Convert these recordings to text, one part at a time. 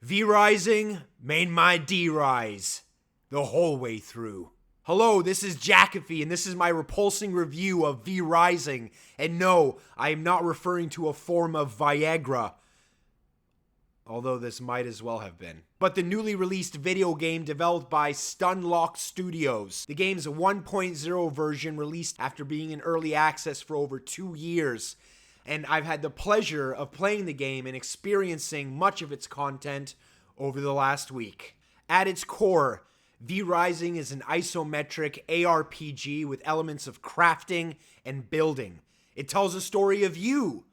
V-rising made my D-rise the whole way through. Hello, this is Jackaffy, and this is my repulsing review of V-rising. And no, I am not referring to a form of Viagra, although this might as well have been, but the newly released video game developed by Stunlock Studios. The game's 1.0 version released after being in early access for over 2 years, and I've had the pleasure of playing the game and experiencing much of its content over the last week. At its core, V-Rising is an isometric ARPG with elements of crafting and building. It tells a story of you,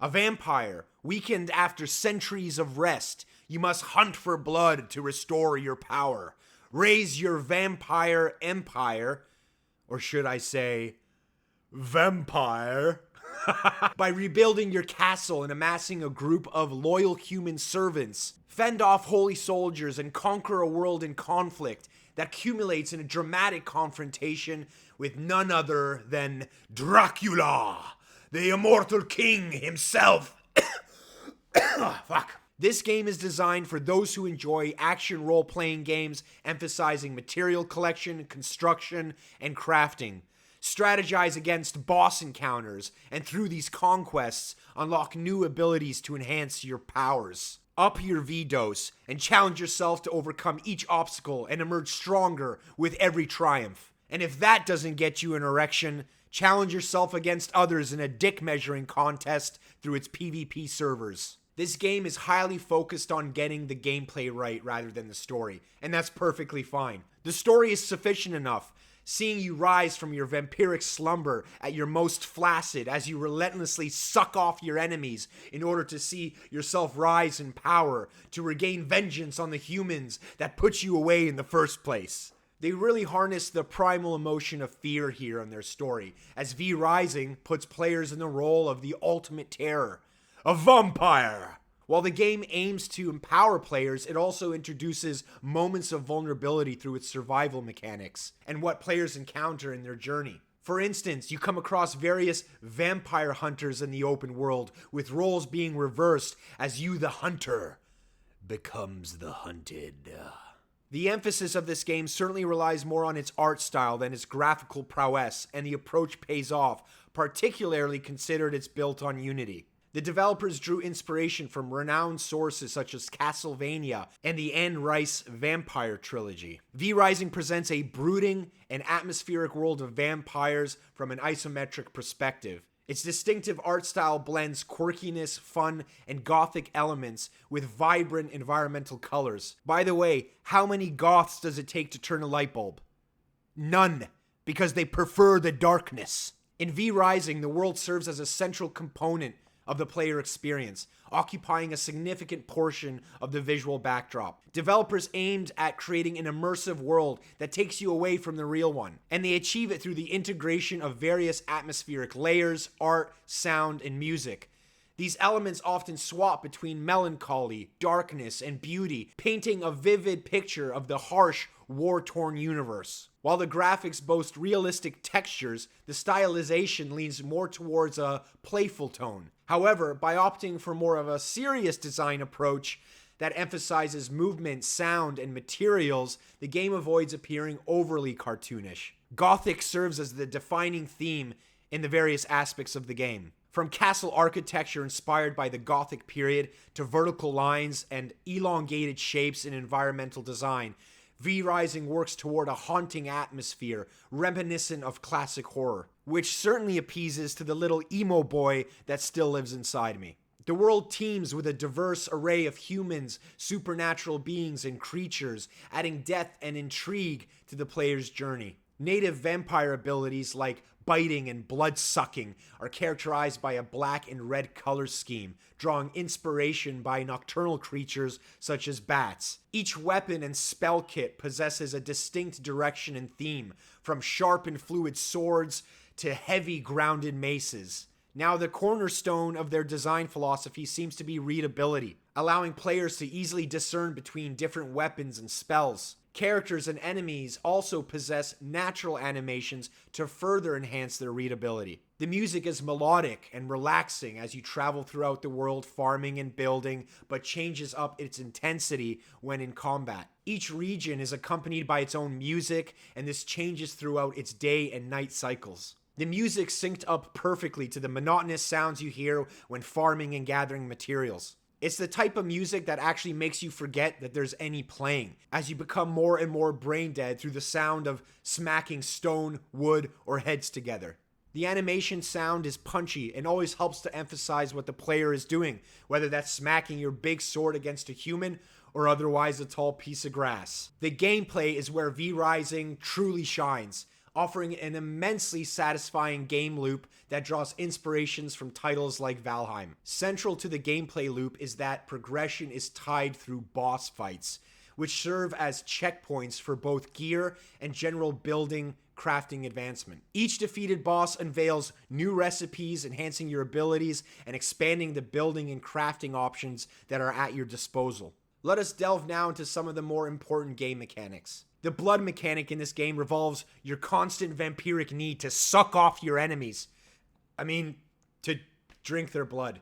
a vampire, weakened after centuries of rest. You must hunt for blood to restore your power. Raise your vampire empire, or should I say, vampire, by rebuilding your castle and amassing a group of loyal human servants. Fend off holy soldiers and conquer a world in conflict that accumulates in a dramatic confrontation with none other than Dracula, the immortal king himself. Fuck. This game is designed for those who enjoy action role-playing games emphasizing material collection, construction, and crafting. Strategize against boss encounters, and through these conquests, unlock new abilities to enhance your powers. Up your V-dose, and challenge yourself to overcome each obstacle and emerge stronger with every triumph. And if that doesn't get you an erection, challenge yourself against others in a dick measuring contest through its PvP servers. This game is highly focused on getting the gameplay right rather than the story, and that's perfectly fine. The story is sufficient enough, seeing you rise from your vampiric slumber at your most flaccid as you relentlessly suck off your enemies in order to see yourself rise in power, to regain vengeance on the humans that put you away in the first place. They really harness the primal emotion of fear here in their story, as V-Rising puts players in the role of the ultimate terror, a vampire. While the game aims to empower players, it also introduces moments of vulnerability through its survival mechanics and what players encounter in their journey. For instance, you come across various vampire hunters in the open world, with roles being reversed as you, the hunter, becomes the hunted. The emphasis of this game certainly relies more on its art style than its graphical prowess, and the approach pays off, particularly considered it's built on Unity. The developers drew inspiration from renowned sources such as Castlevania and the Anne Rice Vampire Trilogy. V-Rising presents a brooding and atmospheric world of vampires from an isometric perspective. Its distinctive art style blends quirkiness, fun, and gothic elements with vibrant environmental colors. By the way, how many goths does it take to turn a light bulb? None, because they prefer the darkness. In V-Rising, the world serves as a central component of the player experience, occupying a significant portion of the visual backdrop. Developers aimed at creating an immersive world that takes you away from the real one, and they achieve it through the integration of various atmospheric layers, art, sound, and music. These elements often swap between melancholy, darkness, and beauty, painting a vivid picture of the harsh, war-torn universe. While the graphics boast realistic textures, the stylization leans more towards a playful tone. However, by opting for more of a serious design approach that emphasizes movement, sound, and materials, the game avoids appearing overly cartoonish. Gothic serves as the defining theme in the various aspects of the game. From castle architecture inspired by the Gothic period to vertical lines and elongated shapes in environmental design, V-Rising works toward a haunting atmosphere reminiscent of classic horror, which certainly appeases to the little emo boy that still lives inside me. The world teems with a diverse array of humans, supernatural beings, and creatures, adding depth and intrigue to the player's journey. Native vampire abilities like biting and blood-sucking are characterized by a black and red color scheme, drawing inspiration by nocturnal creatures such as bats. Each weapon and spell kit possesses a distinct direction and theme, from sharp and fluid swords to heavy grounded maces. Now, the cornerstone of their design philosophy seems to be readability, allowing players to easily discern between different weapons and spells. Characters and enemies also possess natural animations to further enhance their readability. The music is melodic and relaxing as you travel throughout the world farming and building, but changes up its intensity when in combat. Each region is accompanied by its own music, and this changes throughout its day and night cycles. The music synced up perfectly to the monotonous sounds you hear when farming and gathering materials. It's the type of music that actually makes you forget that there's any playing, as you become more and more brain dead through the sound of smacking stone, wood, or heads together. The animation sound is punchy and always helps to emphasize what the player is doing, whether that's smacking your big sword against a human or otherwise a tall piece of grass. The gameplay is where V-Rising truly shines, offering an immensely satisfying game loop that draws inspirations from titles like Valheim. Central to the gameplay loop is that progression is tied through boss fights, which serve as checkpoints for both gear and general building crafting advancement. Each defeated boss unveils new recipes, enhancing your abilities and expanding the building and crafting options that are at your disposal. Let us delve now into some of the more important game mechanics. The blood mechanic in this game revolves your constant vampiric need to suck off your enemies. To drink their blood.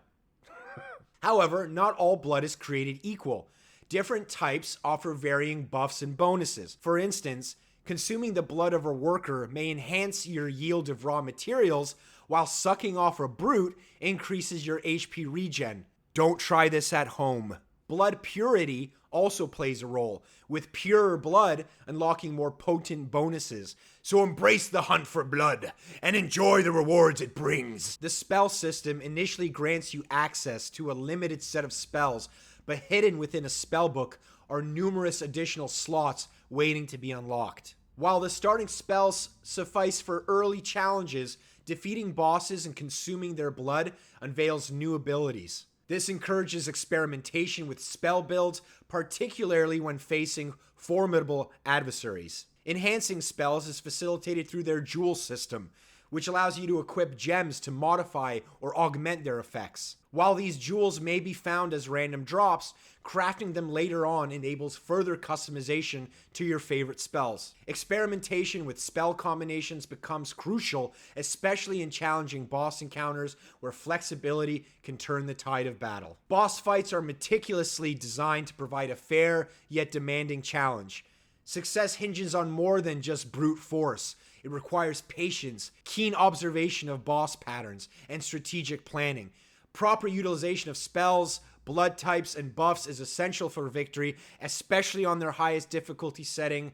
However, not all blood is created equal. Different types offer varying buffs and bonuses. For instance, consuming the blood of a worker may enhance your yield of raw materials, while sucking off a brute increases your HP regen. Don't try this at home. Blood purity also plays a role, with purer blood unlocking more potent bonuses. So embrace the hunt for blood and enjoy the rewards it brings. The spell system initially grants you access to a limited set of spells, but hidden within a spellbook are numerous additional slots waiting to be unlocked. While the starting spells suffice for early challenges, defeating bosses and consuming their blood unveils new abilities. This encourages experimentation with spell builds, particularly when facing formidable adversaries. Enhancing spells is facilitated through their jewel system, which allows you to equip gems to modify or augment their effects. While these jewels may be found as random drops, crafting them later on enables further customization to your favorite spells. Experimentation with spell combinations becomes crucial, especially in challenging boss encounters where flexibility can turn the tide of battle. Boss fights are meticulously designed to provide a fair yet demanding challenge. Success hinges on more than just brute force. It requires patience, keen observation of boss patterns, and strategic planning. Proper utilization of spells, blood types, and buffs is essential for victory, especially on their highest difficulty setting,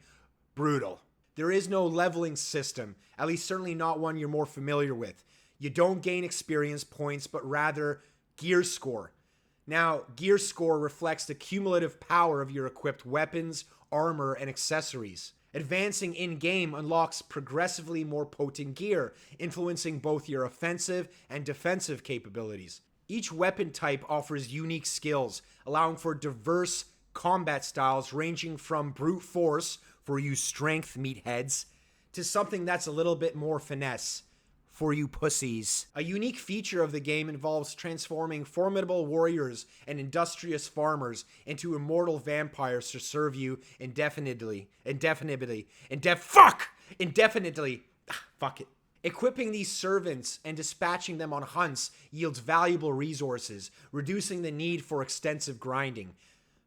brutal. There is no leveling system, at least certainly not one you're more familiar with. You don't gain experience points, but rather gear score. Now, gear score reflects the cumulative power of your equipped weapons, armor, and accessories. Advancing in-game unlocks progressively more potent gear, influencing both your offensive and defensive capabilities. Each weapon type offers unique skills, allowing for diverse combat styles ranging from brute force, for you strength meatheads, to something that's a little bit more finesse, for you pussies. A unique feature of the game involves transforming formidable warriors and industrious farmers into immortal vampires to serve you indefinitely. Fuck it. Equipping these servants and dispatching them on hunts yields valuable resources, reducing the need for extensive grinding.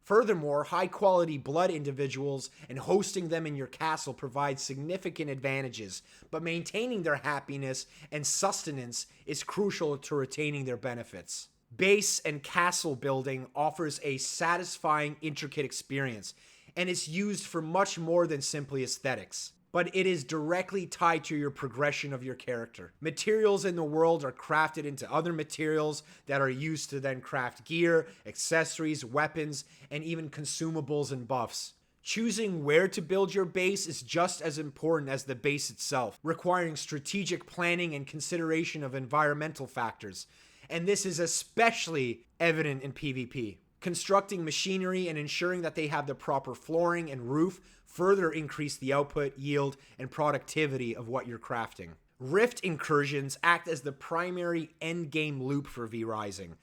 Furthermore, high-quality blood individuals and hosting them in your castle provides significant advantages, but maintaining their happiness and sustenance is crucial to retaining their benefits. Base and castle building offers a satisfying, intricate experience, and is used for much more than simply aesthetics. But it is directly tied to your progression of your character. Materials in the world are crafted into other materials that are used to then craft gear, accessories, weapons, and even consumables and buffs. Choosing where to build your base is just as important as the base itself, requiring strategic planning and consideration of environmental factors. And this is especially evident in PvP. Constructing machinery and ensuring that they have the proper flooring and roof further increase the output, yield, and productivity of what you're crafting. Rift incursions act as the primary endgame loop for V-Rising.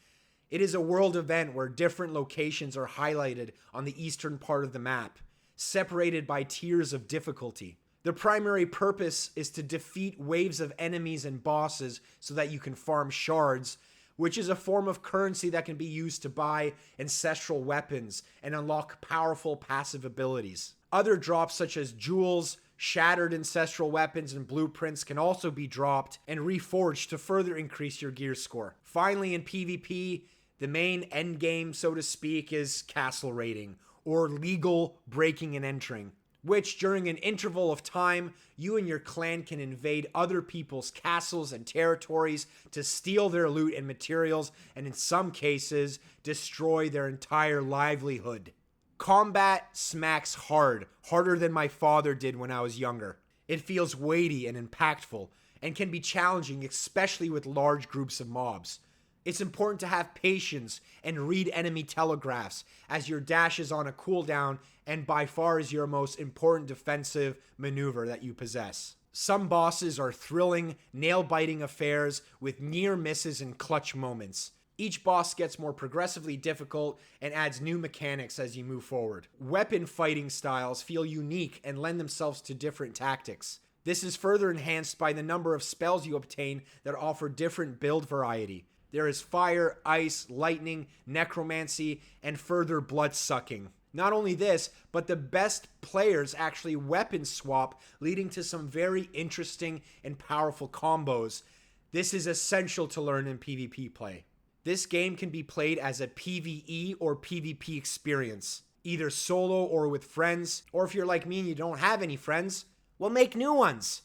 It is a world event where different locations are highlighted on the eastern part of the map, separated by tiers of difficulty. The primary purpose is to defeat waves of enemies and bosses so that you can farm shards, which is a form of currency that can be used to buy ancestral weapons and unlock powerful passive abilities. Other drops such as jewels, shattered ancestral weapons, and blueprints can also be dropped and reforged to further increase your gear score. Finally, in PvP, the main endgame, so to speak, is castle raiding, or legal breaking and entering, which during an interval of time, you and your clan can invade other people's castles and territories to steal their loot and materials, and in some cases, destroy their entire livelihood. Combat smacks hard, harder than my father did when I was younger. It feels weighty and impactful, and can be challenging, especially with large groups of mobs. It's important to have patience and read enemy telegraphs, as your dash is on a cooldown and by far is your most important defensive maneuver that you possess. Some bosses are thrilling, nail-biting affairs with near misses and clutch moments. Each boss gets more progressively difficult and adds new mechanics as you move forward. Weapon fighting styles feel unique and lend themselves to different tactics. This is further enhanced by the number of spells you obtain that offer different build variety. There is fire, ice, lightning, necromancy, and further blood-sucking. Not only this, but the best players actually weapon swap, leading to some very interesting and powerful combos. This is essential to learn in PvP play. This game can be played as a PvE or PvP experience, either solo or with friends, or if you're like me and you don't have any friends, well, make new ones.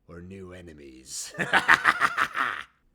Or new enemies.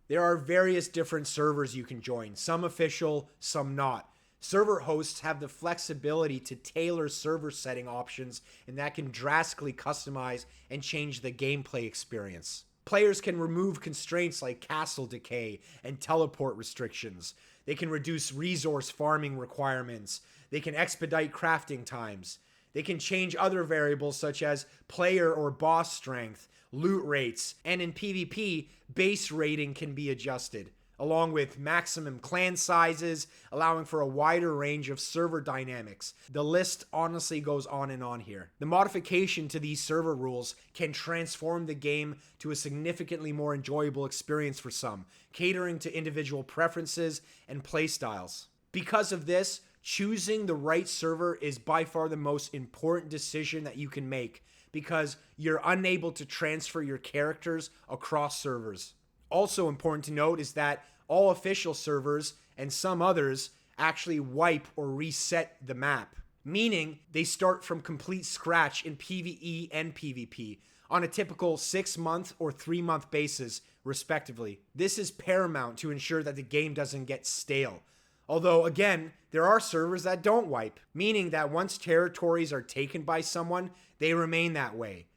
There are various different servers you can join, some official, some not. Server hosts have the flexibility to tailor server setting options, and that can drastically customize and change the gameplay experience. Players can remove constraints like castle decay and teleport restrictions. They can reduce resource farming requirements. They can expedite crafting times. They can change other variables such as player or boss strength, loot rates, and in PvP, base rating can be adjusted, along with maximum clan sizes, allowing for a wider range of server dynamics. The list honestly goes on and on here. The modification to these server rules can transform the game to a significantly more enjoyable experience for some, catering to individual preferences and playstyles. Because of this, choosing the right server is by far the most important decision that you can make, because you're unable to transfer your characters across servers. Also important to note is that all official servers and some others actually wipe or reset the map, meaning they start from complete scratch in PvE and PvP on a typical 6-month or 3-month basis, respectively. This is paramount to ensure that the game doesn't get stale. Although, again, there are servers that don't wipe, meaning that once territories are taken by someone, they remain that way.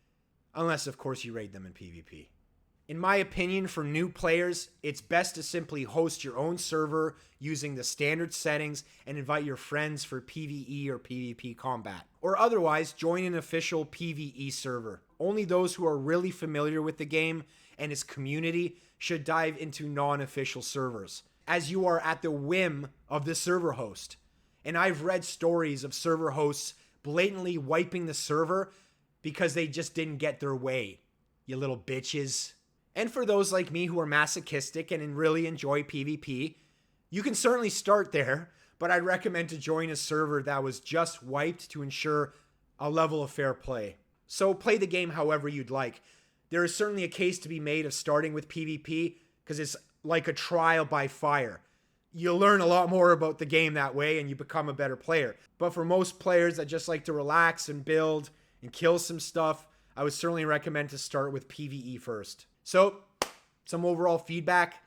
Unless, of course, you raid them in PvP. In my opinion, for new players, it's best to simply host your own server using the standard settings and invite your friends for PvE or PvP combat. Or otherwise, join an official PvE server. Only those who are really familiar with the game and its community should dive into non-official servers, as you are at the whim of the server host. And I've read stories of server hosts blatantly wiping the server because they just didn't get their way. You little bitches. And for those like me who are masochistic and really enjoy PvP, you can certainly start there, but I'd recommend to join a server that was just wiped to ensure a level of fair play. So play the game however you'd like. There is certainly a case to be made of starting with PvP because it's like a trial by fire. You'll learn a lot more about the game that way and you become a better player. But for most players that just like to relax and build and kill some stuff, I would certainly recommend to start with PvE first. So, some overall feedback.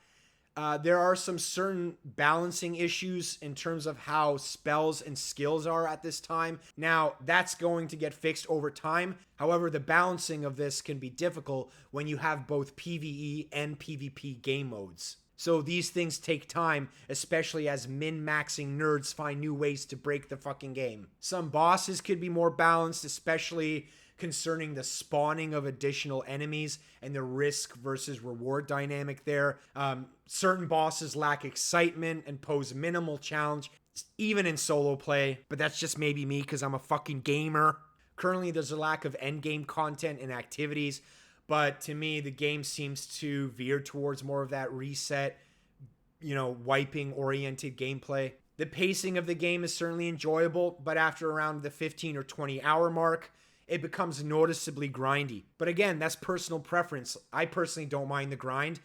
There are some certain balancing issues in terms of how spells and skills are at this time. Now, that's going to get fixed over time. However, the balancing of this can be difficult when you have both PvE and PvP game modes. So these things take time, especially as min-maxing nerds find new ways to break the fucking game. Some bosses could be more balanced, especially concerning the spawning of additional enemies and the risk versus reward dynamic there. Certain bosses lack excitement and pose minimal challenge, even in solo play, but that's just maybe me because I'm a fucking gamer. Currently, there's a lack of endgame content and activities, but to me, the game seems to veer towards more of that reset, wiping oriented gameplay. The pacing of the game is certainly enjoyable, but after around the 15 or 20 hour mark, it becomes noticeably grindy. But again, that's personal preference. I personally don't mind the grind.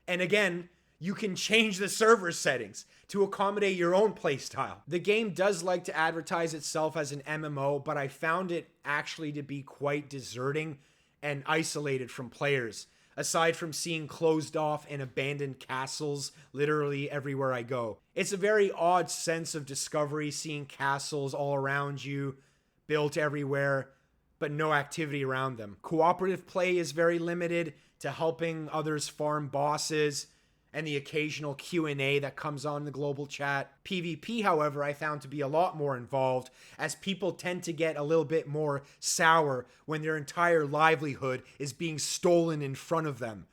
And again, you can change the server settings to accommodate your own playstyle. The game does like to advertise itself as an MMO, but I found it actually to be quite deserting and isolated from players, aside from seeing closed off and abandoned castles literally everywhere I go. It's a very odd sense of discovery, seeing castles all around you, built everywhere, but no activity around them. Cooperative play is very limited to helping others farm bosses and the occasional Q&A that comes on the global chat. PvP, however, I found to be a lot more involved, as people tend to get a little bit more sour when their entire livelihood is being stolen in front of them.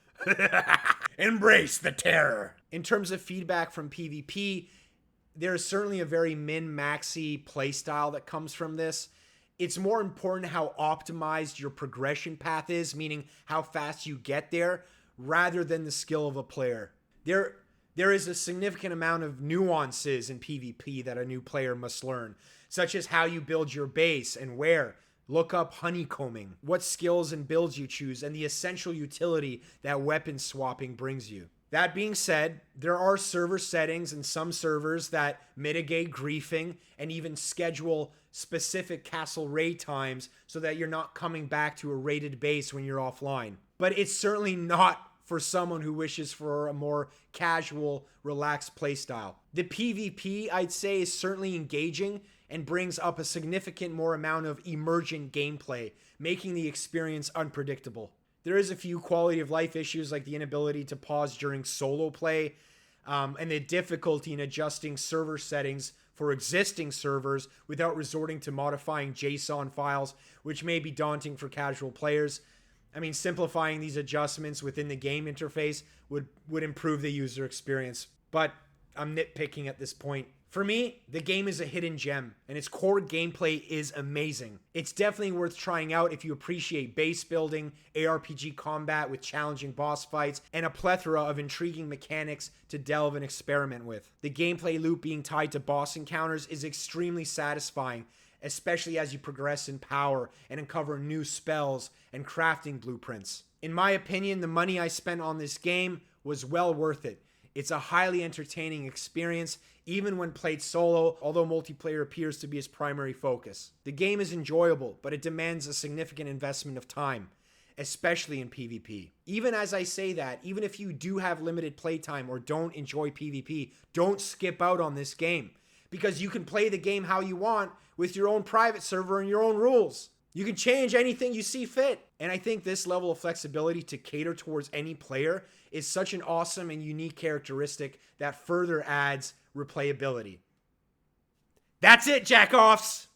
Embrace the terror. In terms of feedback from PvP, there's certainly a very min-maxy playstyle that comes from this. It's more important how optimized your progression path is, meaning how fast you get there, rather than the skill of a player. There is a significant amount of nuances in PvP that a new player must learn, such as how you build your base and where. Look up honeycombing, what skills and builds you choose, and the essential utility that weapon swapping brings you. That being said, there are server settings in some servers that mitigate griefing and even schedule specific castle raid times so that you're not coming back to a raided base when you're offline. But it's certainly not for someone who wishes for a more casual, relaxed playstyle. The PvP, I'd say, is certainly engaging and brings up a significant more amount of emergent gameplay, making the experience unpredictable. There is a few quality of life issues, like the inability to pause during solo play, and the difficulty in adjusting server settings for existing servers without resorting to modifying JSON files, which may be daunting for casual players. I mean, simplifying these adjustments within the game interface would improve the user experience, but I'm nitpicking at this point. For me, the game is a hidden gem, and its core gameplay is amazing. It's definitely worth trying out if you appreciate base building, ARPG combat with challenging boss fights, and a plethora of intriguing mechanics to delve and experiment with. The gameplay loop being tied to boss encounters is extremely satisfying, especially as you progress in power and uncover new spells and crafting blueprints. In my opinion, the money I spent on this game was well worth it. It's a highly entertaining experience, even when played solo, although multiplayer appears to be its primary focus. The game is enjoyable, but it demands a significant investment of time, especially in PvP. Even as I say that, even if you do have limited playtime or don't enjoy PvP, don't skip out on this game, because you can play the game how you want with your own private server and your own rules. You can change anything you see fit. And I think this level of flexibility to cater towards any player is such an awesome and unique characteristic that further adds replayability. That's it, jackoffs!